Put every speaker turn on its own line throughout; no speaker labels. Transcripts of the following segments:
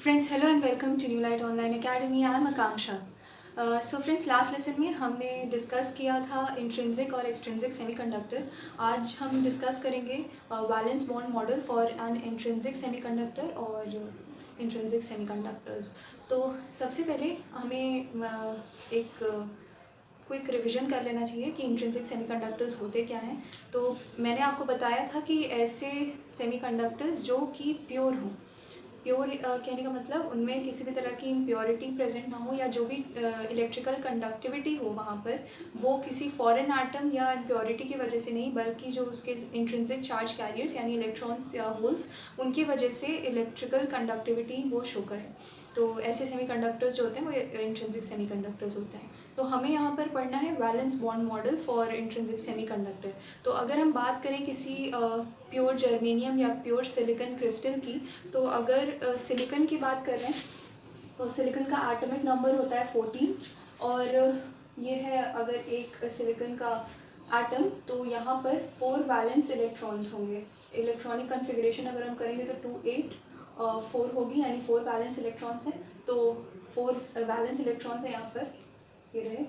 Friends, hello and welcome to New Light Online Academy. I am Akanksha. So friends, last lesson में हमने discuss किया था intrinsic और extrinsic semiconductor. आज हम डिस्कस करेंगे valence bond model for an intrinsic semiconductor और intrinsic semiconductors. तो सबसे पहले हमें एक क्विक रिवीजन कर लेना चाहिए कि इंट्रिंसिक सेमीकंडक्टर्स होते क्या हैं. तो मैंने आपको बताया था कि ऐसे सेमीकंडक्टर्स जो कि प्योर हों. प्योर कहने का मतलब उनमें किसी भी तरह की इम्प्योरिटी प्रेजेंट ना हो, या जो भी इलेक्ट्रिकल कंडक्टिविटी हो वहाँ पर वो किसी फॉरेन एटम या इम्प्योरिटी की वजह से नहीं, बल्कि जो उसके इंट्रिंसिक चार्ज कैरियर्स यानी इलेक्ट्रॉन्स या होल्स, उनकी वजह से इलेक्ट्रिकल कंडक्टिविटी वो शो करें. तो ऐसे सेमीकंडक्टर्स जो होते हैं वो इंट्रिंसिक सेमीकंडक्टर्स होते हैं. तो हमें यहाँ पर पढ़ना है valence bond model for intrinsic semiconductor. तो अगर हम बात करें किसी प्योर जर्मेनियम या प्योर सिलिकॉन क्रिस्टल की, तो अगर सिलिकॉन की बात कर रहे हैं तो सिलिकॉन का एटॉमिक नंबर होता है 14. और ये है अगर एक सिलिकॉन का एटम, तो यहाँ पर 4 वैलेंस इलेक्ट्रॉन्स होंगे. इलेक्ट्रॉनिक कन्फिग्रेशन अगर हम करेंगे तो 2 8 4 होगी, यानी 4 वैलेंस इलेक्ट्रॉन्स हैं. तो 4 वैलेंस इलेक्ट्रॉन्स हैं यहाँ पर, ये रहे.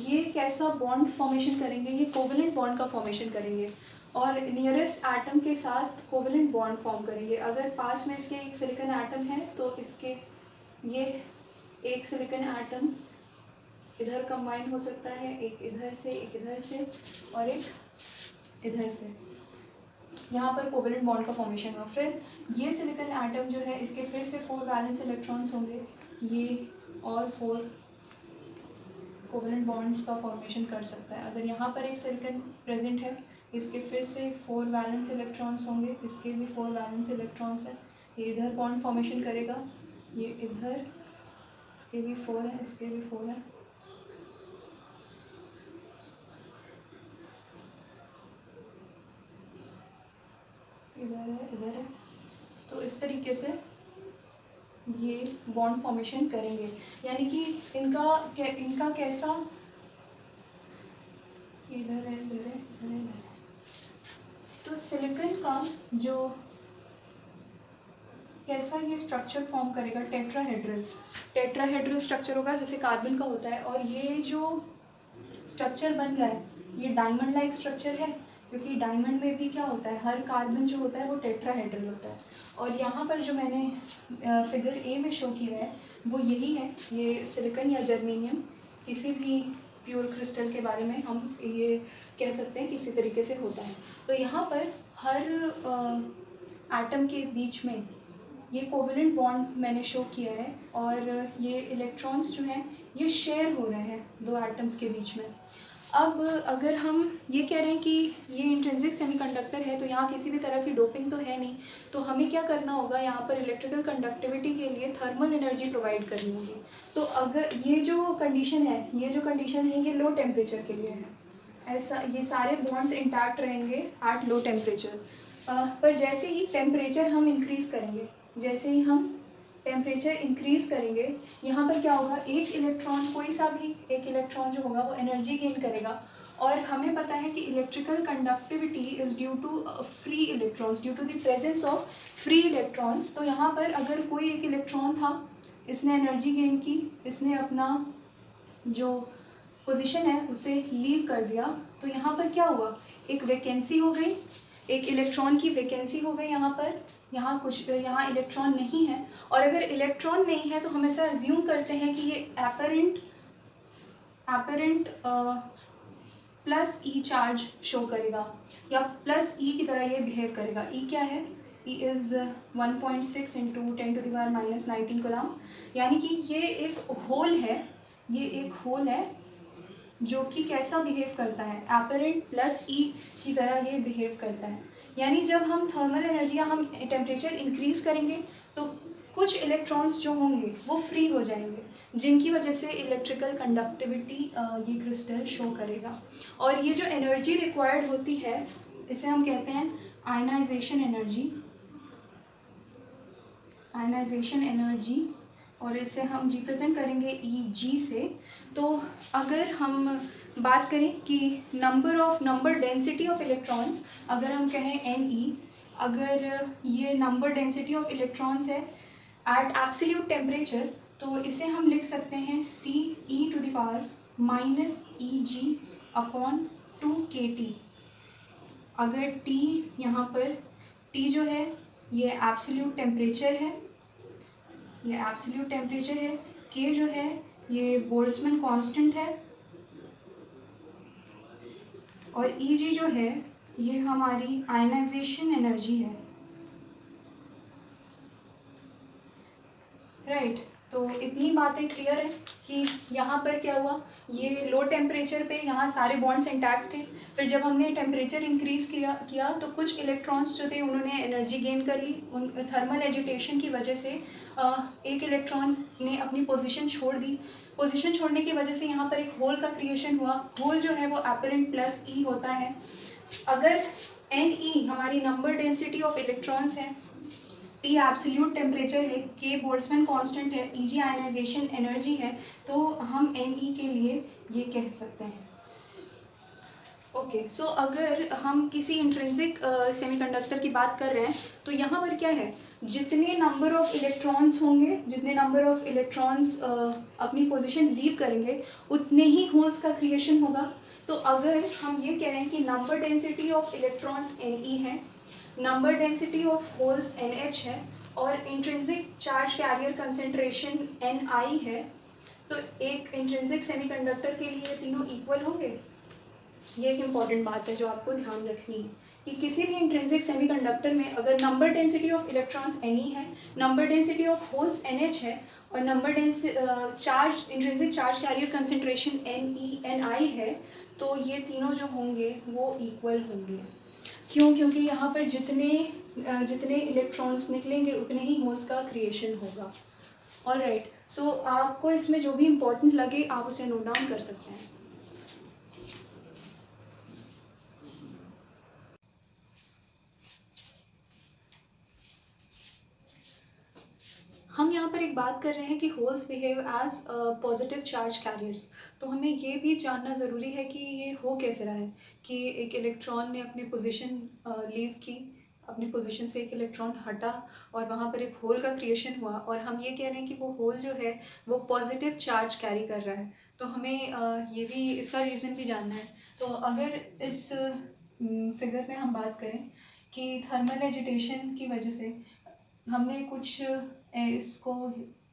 ये कैसा बॉन्ड फॉर्मेशन करेंगे? ये कोवेलेंट बॉन्ड का फॉर्मेशन करेंगे और नियरेस्ट एटम के साथ कोवेलेंट बॉन्ड फॉर्म करेंगे. अगर पास में इसके एक सिलिकॉन एटम है तो इसके ये एक सिलिकॉन एटम इधर कंबाइन हो सकता है, एक इधर से, एक इधर से और एक इधर से. यहाँ पर कोवेलेंट बॉन्ड का फॉर्मेशन हुआ. फिर ये सिलिकॉन एटम जो है इसके फिर से 4 वैलेंस इलेक्ट्रॉन्स होंगे, ये और 4 कोवेलेंट बॉन्ड्स का फॉर्मेशन कर सकता है. अगर यहाँ पर एक सिलिकॉन प्रेजेंट है, इसके फिर से 4 वैलेंस इलेक्ट्रॉन्स होंगे, इसके भी 4 वैलेंस इलेक्ट्रॉन्स हैं. ये इधर बॉन्ड फॉर्मेशन करेगा, ये इधर, इसके भी 4 हैं, इसके भी 4 हैं. इधर है, इधर है. तो इस तरीके से ये बॉन्ड फॉर्मेशन करेंगे. यानी कि इनका कैसा, इधर है, इधर है, इधर है, इधर है. तो सिलिकॉन का जो कैसा ये स्ट्रक्चर फॉर्म करेगा, टेट्राहेड्रल स्ट्रक्चर होगा जैसे कार्बन का होता है. और ये जो स्ट्रक्चर बन रहा है ये डायमंड लाइक स्ट्रक्चर है, क्योंकि डायमंड में भी क्या होता है, हर कार्बन जो होता है वो टेट्राहेड्रल होता है. और यहाँ पर जो मैंने फिगर ए में शो किया है वो यही है. ये सिलिकॉन या जर्मेनियम, किसी भी प्योर क्रिस्टल के बारे में हम ये कह सकते हैं किसी तरीके से होता है. तो यहाँ पर हर एटम के बीच में ये कोवेलेंट बॉन्ड मैंने शो किया है, और ये इलेक्ट्रॉन्स जो हैं ये शेयर हो रहे हैं 2 एटम्स के बीच में. अब अगर हम ये कह रहे हैं कि ये इंट्रिंसिक सेमीकंडक्टर है, तो यहाँ किसी भी तरह की डोपिंग तो है नहीं. तो हमें क्या करना होगा, यहाँ पर इलेक्ट्रिकल कंडक्टिविटी के लिए थर्मल एनर्जी प्रोवाइड करनी होगी. तो अगर ये जो कंडीशन है ये लो टेम्परेचर के लिए है. ऐसा ये सारे बॉन्ड्स इंटैक्ट रहेंगे एट लो टेम्परेचर. पर जैसे ही टेम्परेचर हम इंक्रीज़ करेंगे, जैसे ही हम टेम्परेचर इंक्रीज़ करेंगे, यहाँ पर क्या होगा, एक इलेक्ट्रॉन, कोई सा भी एक इलेक्ट्रॉन जो होगा वो एनर्जी गेन करेगा. और हमें पता है कि electrical conductivity is due to free electrons, due to the presence of free electrons. तो यहाँ पर अगर कोई एक इलेक्ट्रॉन था, इसने एनर्जी गेन की, इसने अपना जो पोजीशन है उसे लीव कर दिया, तो यहाँ पर क्या हुआ, एक वैकेंसी हो गई, एक इलेक्ट्रॉन की वैकेंसी हो गई. यहाँ इलेक्ट्रॉन नहीं है. और अगर इलेक्ट्रॉन नहीं है तो हम ऐसा अज्यूम करते हैं कि ये एपरेंट प्लस ई चार्ज शो करेगा, या प्लस ई की तरह ये बिहेव करेगा. ई क्या है, ई इज़ 1.6 इंटू 10⁻⁻19 कूलम. यानी कि ये एक होल है जो कि कैसा बिहेव करता है, एपरेंट प्लस ई की तरह ये बिहेव करता है. यानी जब हम थर्मल एनर्जी या हम टेम्परेचर इंक्रीज़ करेंगे तो कुछ इलेक्ट्रॉन्स जो होंगे वो फ्री हो जाएंगे, जिनकी वजह से इलेक्ट्रिकल कंडक्टिविटी ये क्रिस्टल शो करेगा. और ये जो एनर्जी रिक्वायर्ड होती है इसे हम कहते हैं आयनाइजेशन एनर्जी, और इसे हम रिप्रेजेंट करेंगे ई से. तो अगर हम बात करें कि नंबर डेंसिटी ऑफ इलेक्ट्रॉन्स, अगर हम कहें एन ई, अगर ये नंबर डेंसिटी ऑफ इलेक्ट्रॉन्स है एट एब्सोल्यूट टेम्परेचर, तो इसे हम लिख सकते हैं CE⁻⁻ EG अपॉन 2kT। अगर T यहाँ पर T जो है ये एब्सोल्यूट टेम्परेचर है, ये एब्सोल्यूट टेम्परेचर है, K जो है ये बोल्ट्जमैन कांस्टेंट है, और Eg जो है ये हमारी आयनाइजेशन एनर्जी है, राइट। तो इतनी बातें क्लियर है कि यहाँ पर क्या हुआ, ये लो टेम्परेचर पे यहाँ सारे बॉन्ड्स इंटैक्ट थे, फिर जब हमने टेम्परेचर इंक्रीज किया तो कुछ इलेक्ट्रॉन्स जो थे उन्होंने एनर्जी गेन कर ली, उन थर्मल एजिटेशन की वजह से एक इलेक्ट्रॉन ने अपनी पोजीशन छोड़ दी। पोजीशन छोड़ने की वजह से यहाँ पर एक होल का क्रिएशन हुआ। होल जो है वो एपरेंट प्लस ई होता है। अगर Ne हमारी नंबर डेंसिटी ऑफ इलेक्ट्रॉन्स है, T एब्सोल्यूट टेम्परेचर है, K बोल्ट्जमैन कांस्टेंट है, Eg आयनाइजेशन एनर्जी है, तो हम Ne के लिए ये कह सकते हैं। ओके, सो अगर हम किसी इंट्रिंसिक सेमीकंडक्टर की बात कर रहे हैं तो यहाँ पर क्या है, जितने नंबर ऑफ इलेक्ट्रॉन्स होंगे, जितने नंबर ऑफ इलेक्ट्रॉन्स अपनी पोजीशन लीव करेंगे, उतने ही होल्स का क्रिएशन होगा। तो अगर हम ये कह रहे हैं कि number density of electrons Ne है, number density of holes NH है, और intrinsic charge career concentration Ni है, तो एक इंट्रिंसिक सेमीकंडक्टर के लिए तीनों इक्वल होंगे। ये एक इम्पॉर्टेंट बात है जो आपको ध्यान रखनी है कि किसी भी इंट्रिंसिक सेमीकंडक्टर में अगर number density of electrons Ne है, number density of holes NH है, और number charge intrinsic charge career concentration Ni है, तो ये तीनों जो होंगे वो इक्वल होंगे। क्यों? क्योंकि यहाँ पर जितने इलेक्ट्रॉन्स निकलेंगे उतने ही होल्स का क्रिएशन होगा। ऑलराइट, सो आपको इसमें जो भी इम्पोर्टेंट लगे आप उसे नोट डाउन कर सकते हैं। हम यहाँ पर एक बात कर रहे हैं कि holes behave as positive charge carriers, तो हमें ये भी जानना ज़रूरी है कि ये हो कैसे रहा है कि एक इलेक्ट्रॉन ने अपनी पोजीशन लीव की, अपनी पोजीशन से एक इलेक्ट्रॉन हटा और वहाँ पर एक होल का क्रिएशन हुआ, और हम ये कह रहे हैं कि वो होल जो है वो पॉजिटिव चार्ज कैरी कर रहा है। तो हमें ये भी इसका रीज़न भी जानना है। तो अगर इस फिगर में हम बात करें कि थर्मल एजिटेशन की वजह से हमने कुछ इसको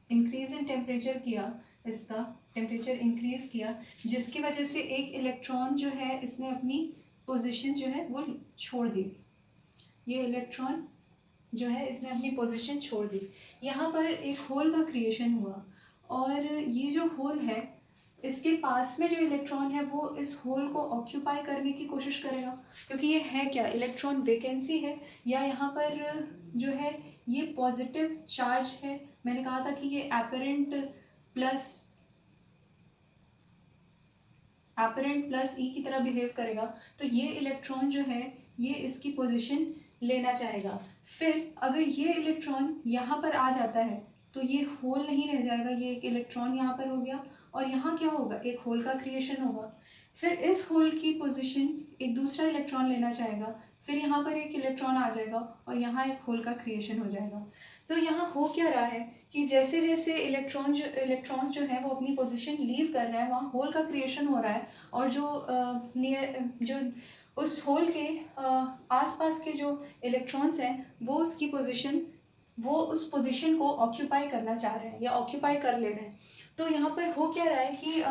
इंक्रीज इन टेम्परेचर किया, इसका टेम्परेचर इंक्रीज़ किया, जिसकी वजह से एक इलेक्ट्रॉन जो है इसने अपनी पोजीशन जो है वो छोड़ दी। ये इलेक्ट्रॉन जो है इसने अपनी पोजीशन छोड़ दी, यहाँ पर एक होल का क्रिएशन हुआ, और ये जो होल है इसके पास में जो इलेक्ट्रॉन है वो इस होल को ऑक्यूपाई करने की कोशिश करेगा, क्योंकि ये है क्या, इलेक्ट्रॉन वैकेंसी है, या यहाँ पर जो है ये पॉजिटिव चार्ज है। मैंने कहा था कि ये एपरेंट प्लस ई की तरह बिहेव करेगा, तो ये इलेक्ट्रॉन जो है ये इसकी पोजीशन लेना चाहेगा। फिर अगर ये इलेक्ट्रॉन यहाँ पर आ जाता है तो ये होल नहीं रह जाएगा, ये एक इलेक्ट्रॉन यहाँ पर हो गया, और यहाँ क्या होगा, एक होल का क्रिएशन होगा। फिर इस होल की पोजीशन एक दूसरा इलेक्ट्रॉन लेना चाहेगा, फिर यहाँ पर एक इलेक्ट्रॉन आ जाएगा और यहाँ एक होल का क्रिएशन हो जाएगा। तो यहाँ हो क्या रहा है कि जैसे जैसे इलेक्ट्रॉन्स जो है वो अपनी पोजीशन लीव कर रहा है, वहाँ होल का क्रिएशन हो रहा है, और जो उस होल के आसपास के जो इलेक्ट्रॉन्स हैं वो उस पोजीशन को ऑक्यूपाई करना चाह रहे हैं या ऑक्यूपाई कर ले रहे हैं। तो यहाँ पर हो क्या रहा है कि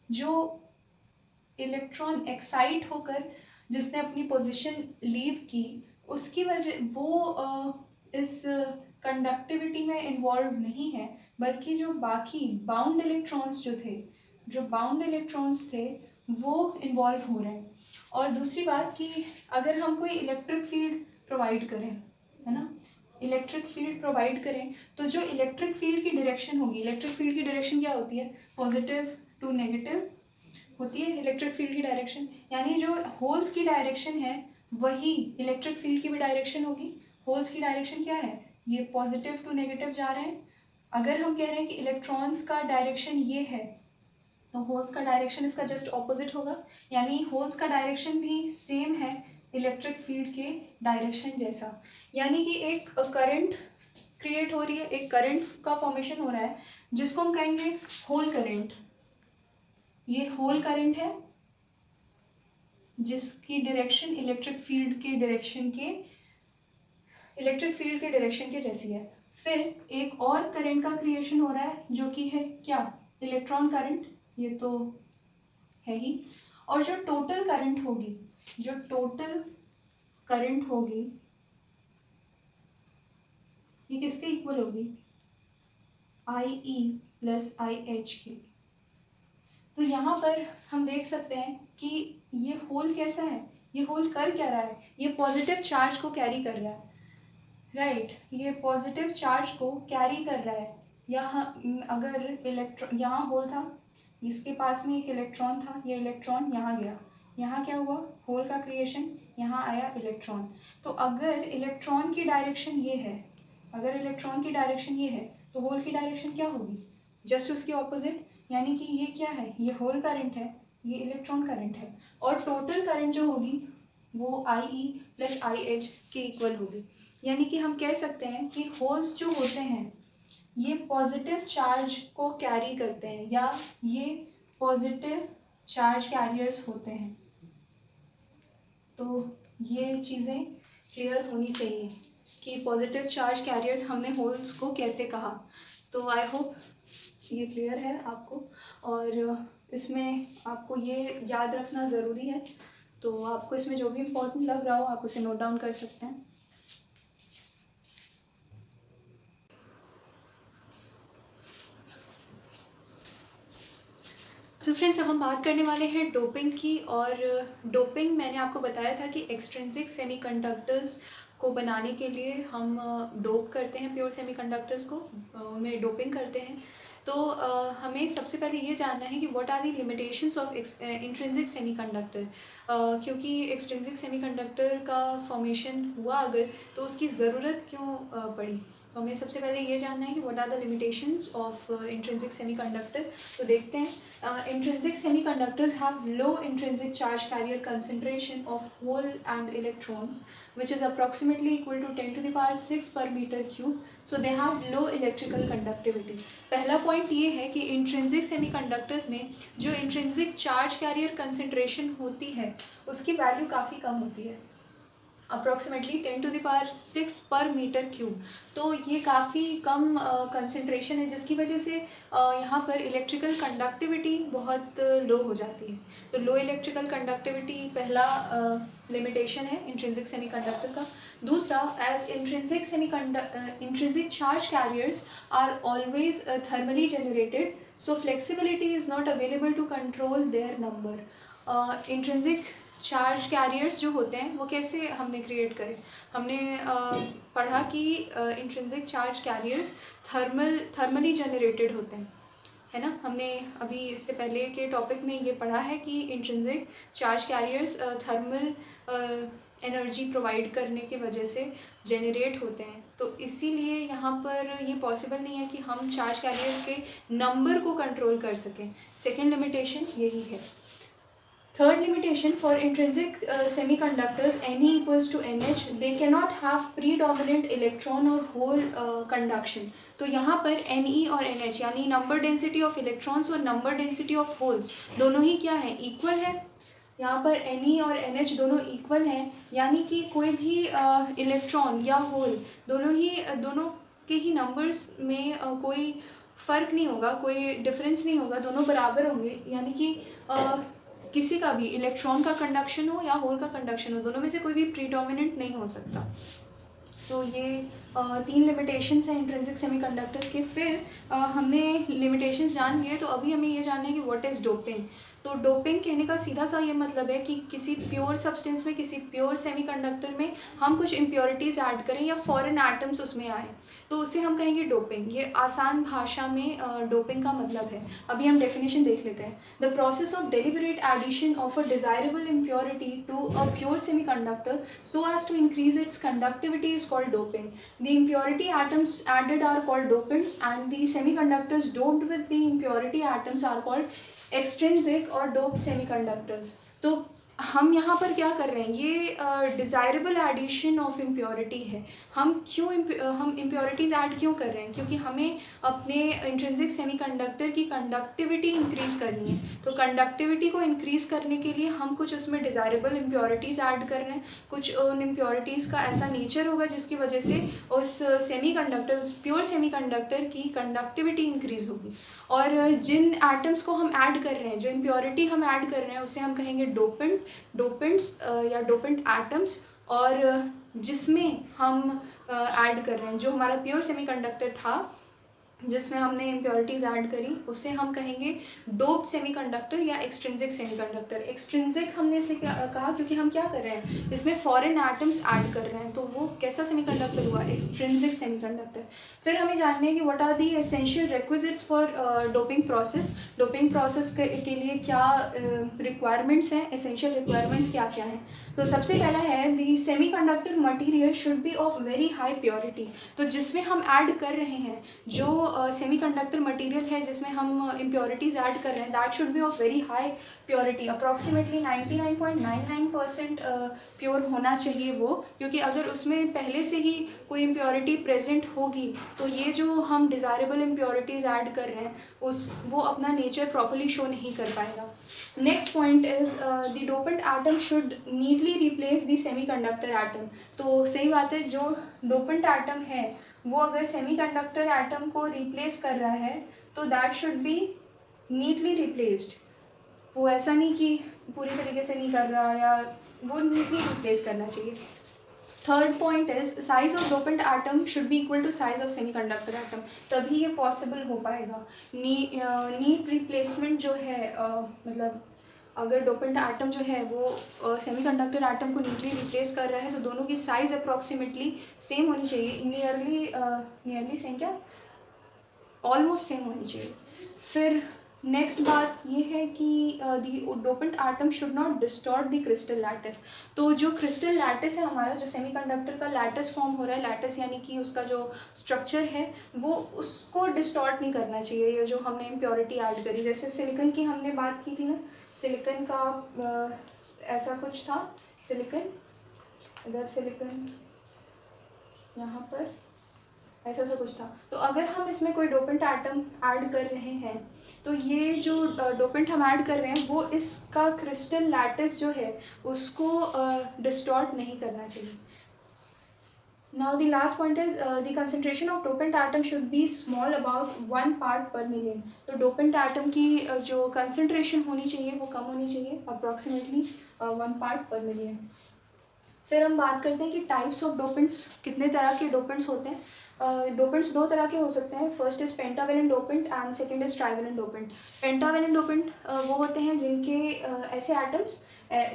जो इलेक्ट्रॉन एक्साइट होकर जिसने अपनी पोजीशन लीव की, उसकी वजह वो इस कंडक्टिविटी में इन्वॉल्व नहीं है, बल्कि जो बाकी बाउंड इलेक्ट्रॉन्स थे वो इन्वॉल्व हो रहे हैं। और दूसरी बात कि अगर हम कोई इलेक्ट्रिक फील्ड प्रोवाइड करें, है ना, इलेक्ट्रिक फील्ड प्रोवाइड करें, तो जो इलेक्ट्रिक फील्ड की डायरेक्शन होगी, इलेक्ट्रिक फील्ड की डायरेक्शन क्या होती है, पॉजिटिव टू नेगेटिव होती है इलेक्ट्रिक फील्ड की डायरेक्शन, यानी जो होल्स की डायरेक्शन है वही इलेक्ट्रिक फील्ड की भी डायरेक्शन होगी। होल्स की डायरेक्शन क्या है, ये पॉजिटिव टू नेगेटिव जा रहे हैं। अगर हम कह रहे हैं कि इलेक्ट्रॉन्स का डायरेक्शन ये है, तो होल्स का डायरेक्शन इसका जस्ट ऑपोजिट होगा, यानी होल्स का डायरेक्शन भी सेम है इलेक्ट्रिक फील्ड के डायरेक्शन जैसा। यानी कि एक करंट क्रिएट हो रही है, एक करंट का फॉर्मेशन हो रहा है जिसको हम कहेंगे होल करंट। ये होल करंट है जिसकी डायरेक्शन इलेक्ट्रिक फील्ड के डायरेक्शन के जैसी है। फिर एक और करंट का क्रिएशन हो रहा है जो कि है क्या, इलेक्ट्रॉन करंट, ये तो है ही। और जो टोटल करंट होगी ये किसके इक्वल होगी, IE प्लस IH की। तो यहाँ पर हम देख सकते हैं कि ये होल कैसा है, ये होल कर क्या रहा है, ये पॉजिटिव चार्ज को कैरी कर रहा है, राइट ये पॉजिटिव चार्ज को कैरी कर रहा है। यहाँ अगर इलेक्ट्रॉन, यहाँ होल था, इसके पास में एक इलेक्ट्रॉन था, ये इलेक्ट्रॉन यहाँ गया, यहाँ क्या हुआ, होल का क्रिएशन, यहाँ आया इलेक्ट्रॉन। तो अगर इलेक्ट्रॉन की डायरेक्शन ये है, तो होल की डायरेक्शन क्या होगी, जस्ट उसकी ऑपोजिट। यानी कि ये क्या है, ये होल करंट है, ये इलेक्ट्रॉन करंट है, और टोटल करंट जो होगी वो IE प्लस IH के इक्वल होगी। यानी कि हम कह सकते हैं कि होल्स जो होते हैं ये पॉजिटिव चार्ज को कैरी करते हैं, या ये पॉजिटिव चार्ज कैरियर्स होते हैं। तो ये चीज़ें क्लियर होनी चाहिए कि पॉजिटिव चार्ज कैरियर्स हमने होल्स को कैसे कहा। तो आई होप ये क्लियर है आपको, और इसमें आपको ये याद रखना ज़रूरी है। तो आपको इसमें जो भी इम्पोर्टेंट लग रहा हो आप उसे नोट डाउन कर सकते हैं। सो फ्रेंड्स, अब हम बात करने वाले हैं डोपिंग की। और डोपिंग मैंने आपको बताया था कि एक्सट्रिंसिक सेमीकंडक्टर्स को बनाने के लिए हम डोप करते हैं, प्योर सेमीकंडक्टर्स को उनमें डोपिंग करते हैं। तो हमें सबसे पहले ये जानना है कि what are the limitations of intrinsic semiconductor, क्योंकि एक्सट्रिंसिक सेमीकंडक्टर का फॉर्मेशन हुआ अगर, तो उसकी ज़रूरत क्यों पड़ी। तो हमें सबसे पहले ये जानना है कि what are the limitations of intrinsic semiconductor. तो देखते हैं, intrinsic semiconductors have low intrinsic charge carrier concentration of hole and electrons which is approximately equal to 10 to the power 6 per meter cube, so they have low electrical conductivity। पहला point ये है कि intrinsic semiconductors में जो intrinsic charge carrier concentration होती है उसकी value काफ़ी कम होती है, अप्रॉक्सीमेटली 10 to the power 6 पर मीटर क्यूब। तो ये काफ़ी कम कंसंट्रेशन है, जिसकी वजह से यहाँ पर इलेक्ट्रिकल कंडक्टिविटी बहुत लो हो जाती है। तो लो इलेक्ट्रिकल कंडक्टिविटी पहला लिमिटेशन है इंट्रिंसिक सेमीकंडक्टर का। दूसरा, as intrinsic charge carriers are always thermally generated, so flexibility is not available to control their number. Intrinsic charge carriers जो होते हैं वो कैसे हमने क्रिएट करे, हमने पढ़ा कि intrinsic charge carriers thermally generated होते हैं, है ना। हमने अभी इससे पहले के टॉपिक में ये पढ़ा है कि intrinsic charge carriers thermal energy provide करने की वजह से जनरेट होते हैं। तो इसीलिए यहाँ पर ये पॉसिबल नहीं है कि हम चार्ज कैरियर्स के नंबर को कंट्रोल कर सकें। सेकेंड लिमिटेशन यही है। Third limitation, for intrinsic semiconductors Ne equals to NH, they cannot have predominant electron or hole conduction। तो यहाँ पर Ne और NH यानी नंबर डेंसिटी ऑफ इलेक्ट्रॉन्स और नंबर डेंसिटी ऑफ होल्स दोनों ही क्या है, इक्वल है। यहाँ पर Ne और NH दोनों इक्वल हैं, यानी कि कोई भी इलेक्ट्रॉन या होल दोनों के ही नंबर्स में कोई फ़र्क नहीं होगा, कोई डिफरेंस नहीं होगा, दोनों बराबर होंगे। यानी कि किसी का भी इलेक्ट्रॉन का कंडक्शन हो या होल का कंडक्शन हो, दोनों में से कोई भी प्रीडोमिनेंट नहीं हो सकता। तो ये 3 लिमिटेशंस हैं इंट्रिंसिक सेमीकंडक्टर्स के। फिर हमने लिमिटेशंस जान लिए, तो अभी हमें ये जानना है कि व्हाट इज़ डोपिंग। तो डोपिंग कहने का सीधा सा ये मतलब है कि किसी प्योर सब्सटेंस में, किसी प्योर सेमीकंडक्टर में हम कुछ इम्प्योरिटीज़ ऐड करें या फॉरेन एटम्स उसमें आए, तो उसे हम कहेंगे डोपिंग। ये आसान भाषा में डोपिंग का मतलब है। अभी हम डेफिनेशन देख लेते हैं। The process of deliberate addition of a desirable impurity to a pure semiconductor so as to increase its conductivity is called doping. The impurity atoms added are called dopants, and the semiconductors doped with the impurity atoms are called extrinsic or doped semiconductors. तो हम यहाँ पर क्या कर रहे हैं, ये desirable addition of impurity है। हम इम्प्योरिटीज़ ऐड क्यों कर रहे हैं, क्योंकि हमें अपने इंट्रिंसिक सेमीकंडक्टर की कंडक्टिविटी इंक्रीज़ करनी है। तो कंडक्टिविटी को इंक्रीज़ करने के लिए हम कुछ उसमें डिज़ायरेबल इम्प्योरिटीज़ ऐड कर रहे हैं। कुछ उन इम्प्योरिटीज़ का ऐसा नेचर होगा जिसकी वजह से उस प्योर सेमीकंडक्टर की कंडक्टिविटी इंक्रीज़ होगी। और जिन एटम्स को हम ऐड कर रहे हैं, जो इम्प्योरिटी हम ऐड कर रहे हैं, उसे हम कहेंगे डोपेंट्स या डोपेंट एटम्स। और जिसमें हम ऐड कर रहे हैं, जो हमारा प्योर सेमीकंडक्टर था जिसमें हमने इम्प्योरिटीज़ ऐड करी, उसे हम कहेंगे डोप्ड सेमीकंडक्टर या एक्सट्रिंसिक सेमीकंडक्टर। एक्सट्रिंसिक हमने इसलिए कहा क्योंकि हम क्या कर रहे हैं, इसमें फॉरेन एटम्स ऐड कर रहे हैं, तो वो कैसा सेमीकंडक्टर हुआ, एक्सट्रिंसिक सेमीकंडक्टर। फिर हमें जानना है कि what are the essential requisites for doping process. Doping process के लिए क्या रिक्वायरमेंट्स हैं, एसेंशियल रिक्वायरमेंट्स क्या क्या हैं। तो सबसे पहला है the semiconductor material should be of very high purity. तो जिसमें हम ऐड कर रहे हैं, जो सेमीकंडक्टर मटेरियल है जिसमें हम इम्प्योरिटीज़ ऐड कर रहे हैं, that should be of very high purity, approximately 99.99% pure होना चाहिए वो। क्योंकि अगर उसमें पहले से ही कोई इम्प्योरिटी प्रेजेंट होगी तो ये जो हम डिज़ायरेबल इम्प्योरिटीज़ ऐड कर रहे हैं वो अपना नेचर प्रॉपर्ली शो नहीं कर पाएगा। Next point is the dopant atom should needy replace the semiconductor atom. तो सही बात है, जो डोपेंट एटम है वो अगर सेमीकंडक्टर एटम को रिप्लेस कर रहा है तो that should be neatly replaced. वो ऐसा नहीं कि पूरी तरीके से नहीं कर रहा, या वो नीटली रिप्लेस करना चाहिए। Third point is size of dopant atom should be equal to size of semiconductor atom, तभी ये पॉसिबल हो पाएगा। नीट रिप्लेसमेंट जो है मतलब अगर डोपेंट एटम जो है वो सेमीकंडक्टर एटम को नीटली रिप्लेस कर रहा है तो दोनों की साइज़ अप्रॉक्सीमेटली सेम होनी चाहिए, नियरली सेम, क्या ऑलमोस्ट सेम होनी चाहिए। फिर नेक्स्ट बात ये है कि the dopant atom should not distort the crystal lattice. तो जो क्रिस्टल लैटिस है हमारा, जो सेमीकंडक्टर का लैटिस फॉर्म हो रहा है, लैटिस यानी कि उसका जो स्ट्रक्चर है वो उसको डिस्टॉर्ट नहीं करना चाहिए। ये जो हमने इम्प्योरिटी ऐड करी, जैसे सिलिकन की हमने बात की थी ना, सिलिकन का ऐसा कुछ था, सिलिकन इधर, सिलिकन यहाँ पर ऐसा सा कुछ था। तो अगर हम इसमें कोई डोपेंट एटम ऐड कर रहे हैं तो ये जो डोपेंट हम ऐड कर रहे हैं वो इसका क्रिस्टल लैटिस जो है उसको डिस्टॉर्ट नहीं करना चाहिए। Now the last point is the concentration of dopant atom should B small, about 1 part पर मिलियन। तो डोपेंट एटम की जो कंसंट्रेशन होनी चाहिए वो कम होनी चाहिए, अप्रॉक्सीमेटली 1 पार्ट पर मिलियन। फिर हम बात करते हैं कि टाइप्स ऑफ डोपेंट्स, कितने तरह के डोपेंट्स होते हैं। डोपेंट्स दो तरह के हो सकते हैं, first is pentavalent dopant and second is trivalent dopant. Pentavalent dopant वो होते हैं जिनके ऐसे एटम्स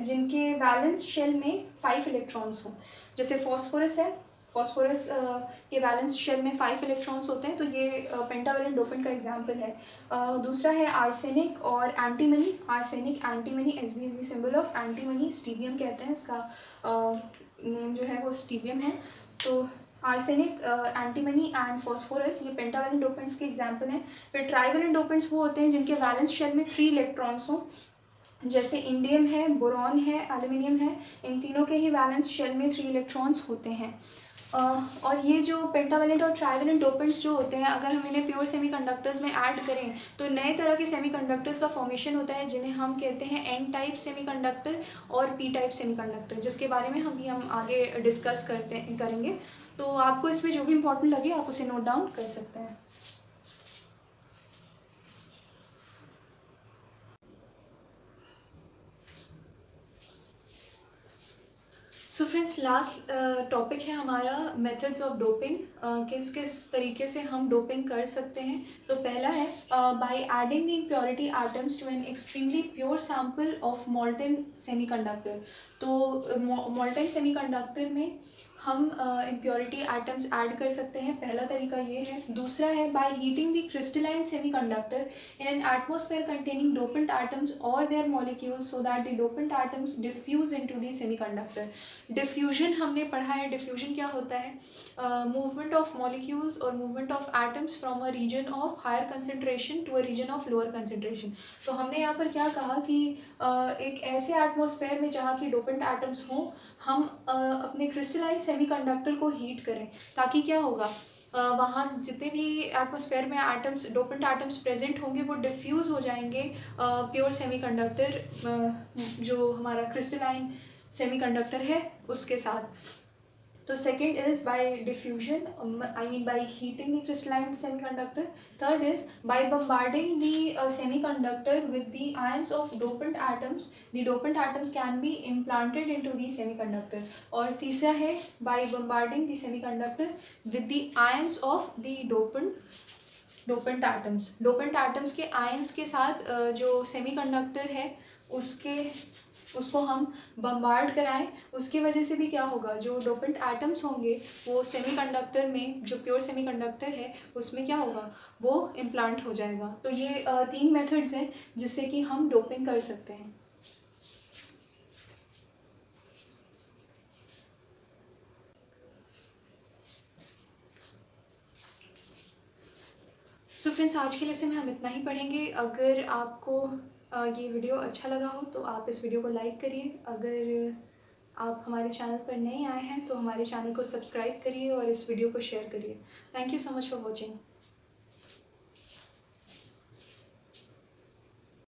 जिनके वैलेंस शेल में 5 इलेक्ट्रॉन्स हों। जैसे फॉस्फोरस है, फॉस्फोरस के वैलेंस शेल में 5 इलेक्ट्रॉन्स होते हैं, तो ये पेंटावेलेंट डोपेंट का एग्जांपल है। दूसरा है आर्सेनिक और antimony. Arsenic, antimony, Sb is the symbol of antimony, stibium कहते हैं इसका नेम जो है वो स्टीबियम है। तो आर्सेनिक, एंटीमनी एंड फॉस्फोरस ये पेंटावेलेंट डोपेंट्स के एग्जांपल हैं। फिर ट्राइवेलेंट डोपेंट्स वो होते हैं जिनके वैलेंस शेल में 3 इलेक्ट्रॉन्स हों, जैसे इंडियम है, बोरॉन है, एल्यूमिनियम है, इन तीनों के ही वैलेंस शेल में 3 इलेक्ट्रॉन्स होते हैं। और ये जो पेंटावेलेंट और ट्राइवेलेंट डोपेंट्स जो होते हैं, अगर हम इन्हें प्योर सेमीकंडक्टर्स में ऐड करें तो नए तरह के सेमीकंडक्टर्स का फॉर्मेशन होता है जिन्हें हम कहते हैं एन टाइप सेमीकंडक्टर और पी टाइप सेमीकंडक्टर, जिसके बारे में हम आगे डिस्कस करेंगे। तो आपको इसमें जो भी इम्पोर्टेंट लगे आप उसे नोट डाउन कर सकते हैं। सो फ्रेंड्स, लास्ट टॉपिक है हमारा मेथड्स ऑफ डोपिंग, किस किस तरीके से हम डोपिंग कर सकते हैं। तो पहला है by adding the impurity atoms to an extremely pure sample of molten semiconductor. तो मॉल्टन सेमीकंडक्टर में हम इम्प्योरिटी एटम्स ऐड कर सकते हैं, पहला तरीका ये है। दूसरा है by heating the crystalline semiconductor in an atmosphere containing dopant atoms और their molecules so that the dopant atoms diffuse into the semiconductor. Diffusion हमने पढ़ा है, डिफ्यूजन क्या होता है? मूवमेंट ऑफ मॉलिक्यूल्स और movement of atoms from a region of higher concentration to a region of lower concentration. तो हमने यहाँ पर क्या कहा कि एक ऐसे एटमॉस्फेयर में जहाँ की डोपेंट एटम्स हों, हम अपने क्रिस्टलाइन सेमीकंडक्टर को हीट करें, ताकि क्या होगा, वहाँ जितने भी एटमॉस्फेयर में एटम्स, डोपेंट एटम्स प्रेजेंट होंगे, वो डिफ्यूज़ हो जाएंगे प्योर सेमीकंडक्टर, जो हमारा क्रिस्टलाइन सेमीकंडक्टर है उसके साथ। तो second is by diffusion, I mean by heating the crystalline semiconductor. Third is by bombarding the semiconductor with the ions of dopant atoms, the dopant atoms can be implanted into the semiconductor. और तीसरा है by bombarding the semiconductor with the ions of the dopant atoms. Dopant atoms के ions के साथ जो semiconductor है उसको हम बम्बार्ड कराएं, उसकी वजह से भी क्या होगा, जो डोपेंट एटम्स होंगे वो सेमीकंडक्टर में, जो प्योर सेमीकंडक्टर है उसमें क्या होगा, वो इम्प्लांट हो जाएगा। तो ये 3 मेथड्स हैं जिससे कि हम डोपिंग कर सकते हैं। सो फ्रेंड्स, आज के लेसन में हम इतना ही पढ़ेंगे। अगर आपको ये वीडियो अच्छा लगा हो तो आप इस वीडियो को लाइक करिए। अगर आप हमारे चैनल पर नए आए हैं तो हमारे चैनल को सब्सक्राइब करिए और इस वीडियो को शेयर करिए। Thank you so much for watching.